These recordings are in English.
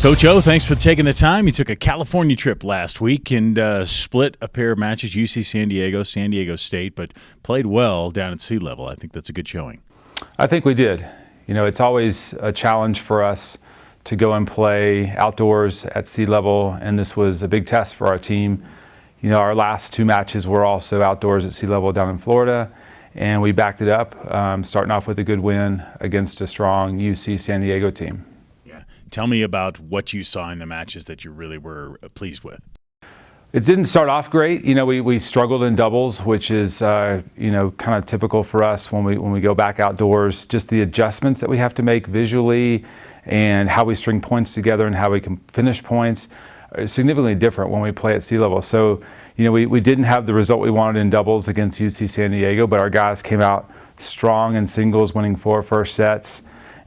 Coach O, thanks for taking the time. You took a California trip last week and split a pair of matches, UC San Diego, San Diego State, but played well down at sea level. I think that's a good showing. I think we did. You know, it's always a challenge for us to go and play outdoors at sea level, and this was a big test for our team. You know, our last two matches were also outdoors at sea level down in Florida, and we backed it up, starting off with a good win against a strong UC San Diego team. Tell me about what you saw in the matches that you really were pleased with. It didn't start off great. You know, we struggled in doubles, which is, you know, kind of typical for us when we go back outdoors. Just the adjustments that we have to make visually and how we string points together and how we can finish points are significantly different when we play at sea level. So, you know, we didn't have the result we wanted in doubles against UC San Diego, but our guys came out strong in singles, winning 4 first sets.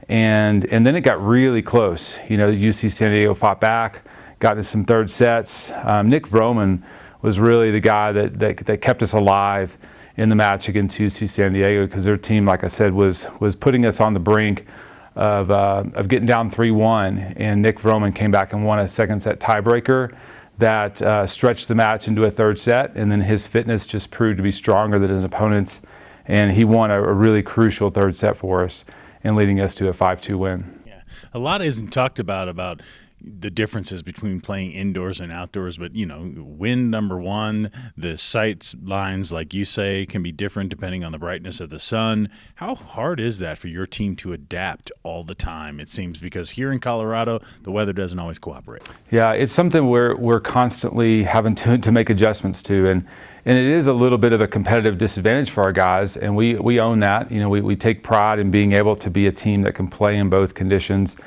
And then it got really close. You know, UC San Diego fought back, got into some third sets. Nick Vroman was really the guy that kept us alive in the match against UC San Diego, because their team, like I said, was putting us on the brink of getting down 3-1. And Nick Vroman came back and won a second set tiebreaker that stretched the match into a third set. And then his fitness just proved to be stronger than his opponents. And he won a really crucial third set for us, and leading us to a 5-2 win. Yeah, a lot isn't talked about the differences between playing indoors and outdoors, but, you know, wind number one, the sight lines, like you say, can be different depending on the brightness of the sun. How hard is that for your team to adapt all the time, it seems, because here in Colorado, the weather doesn't always cooperate? Yeah, it's something we're constantly having to make adjustments to, and it is a little bit of a competitive disadvantage for our guys, and we own that. You know, we take pride in being able to be a team that can play in both conditions,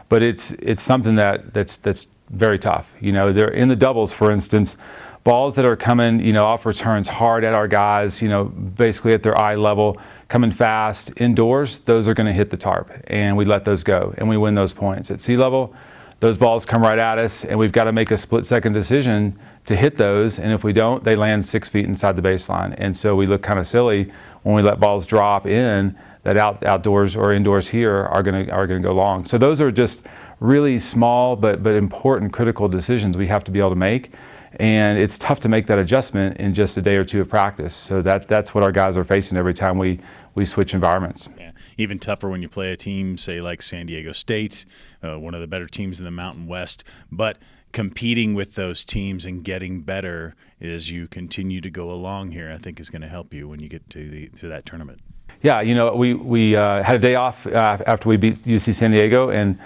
but it's something that's very tough. You know, they're in the doubles, for instance, balls that are coming, you know, off returns hard at our guys, you know, basically at their eye level, coming fast indoors, those are going to hit the tarp, and we let those go, and we win those points. At sea level, those balls come right at us, and we've got to make a split-second decision to hit those, and if we don't, they land 6 feet inside the baseline. And so we look kind of silly when we let balls drop in that outdoors or indoors here are going to go long. So those are just really small but important critical decisions we have to be able to make, and it's tough to make that adjustment in just a day or two of practice. So that's what our guys are facing every time we switch environments. Yeah. Even tougher when you play a team, say, like San Diego State, one of the better teams in the Mountain West, but competing with those teams and getting better as you continue to go along here, I think is going to help you when you get to that tournament. Yeah, you know, we had a day off after we beat UC San Diego, and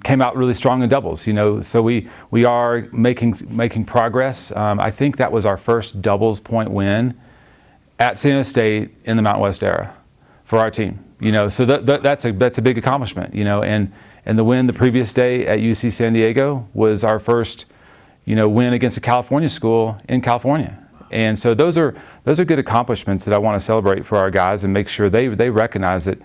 came out really strong in doubles. You know, so we are making progress. I think that was our first doubles point win at San Diego State in the Mountain West era for our team. You know, so that's a big accomplishment. You know, and the win the previous day at UC San Diego was our first, you know, win against a California school in California. And so those are good accomplishments that I want to celebrate for our guys and make sure they recognize that,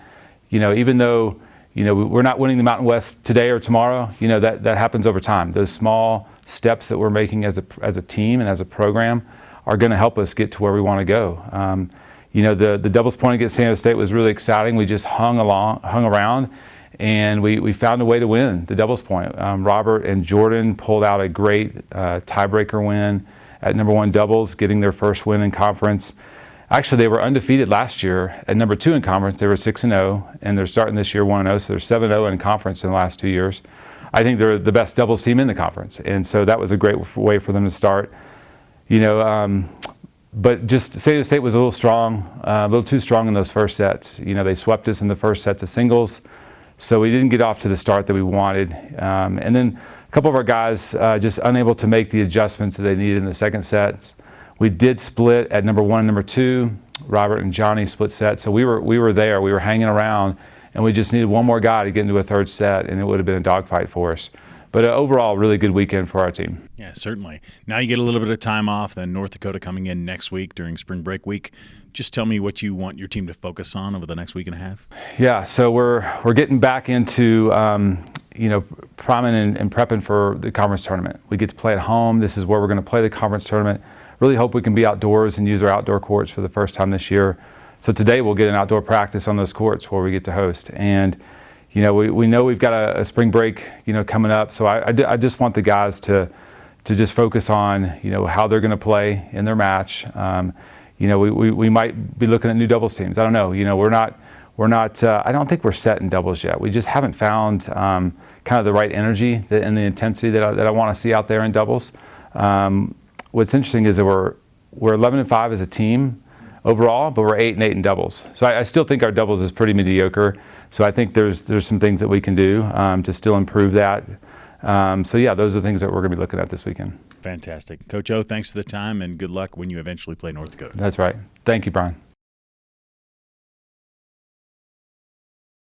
you know, even though, you know, we're not winning the Mountain West today or tomorrow, you know, that happens over time. Those small steps that we're making as a team and as a program are going to help us get to where we want to go. You know, the doubles point against San Diego State was really exciting. We just hung around, and we found a way to win the doubles point. Robert and Jordan pulled out a great tiebreaker win at number 1 doubles, getting their first win in conference. Actually, they were undefeated last year at number 2 in conference. They were 6-0, and they're starting this year 1-0, so they're 7-0 in conference in the last 2 years. I think they're the best doubles team in the conference, and so that was a great way for them to start. You know, but just San Diego State was a little too strong in those first sets. You know, they swept us in the first sets of singles, so we didn't get off to the start that we wanted. And then a couple of our guys just unable to make the adjustments that they needed in the second sets. We did split at number 1 and number 2. Robert and Johnny split set, so we were there. We were hanging around, and we just needed one more guy to get into a third set, and it would have been a dogfight for us. But overall, really good weekend for our team. Yeah, certainly. Now you get a little bit of time off, then North Dakota coming in next week during spring break week. Just tell me what you want your team to focus on over the next week and a half. Yeah, so we're getting back into you know, priming and prepping for the conference tournament. We get to play at home. This is where we're going to play the conference tournament. Really hope we can be outdoors and use our outdoor courts for the first time this year. So today we'll get an outdoor practice on those courts where we get to host. And we know we've got a spring break, coming up. So I just want the guys to just focus on, how they're going to play in their match. We might be looking at new doubles teams. I don't know. We're not. I don't think we're set in doubles yet. We just haven't found kind of the right energy and the intensity that I want to see out there in doubles. What's interesting is that we're 11-5 as a team overall, but we're 8-8 in doubles. So I still think our doubles is pretty mediocre. So I think there's some things that we can do to still improve that. So yeah, those are the things that we're going to be looking at this weekend. Fantastic. Coach O, thanks for the time, and good luck when you eventually play North Dakota. That's right. Thank you, Brian.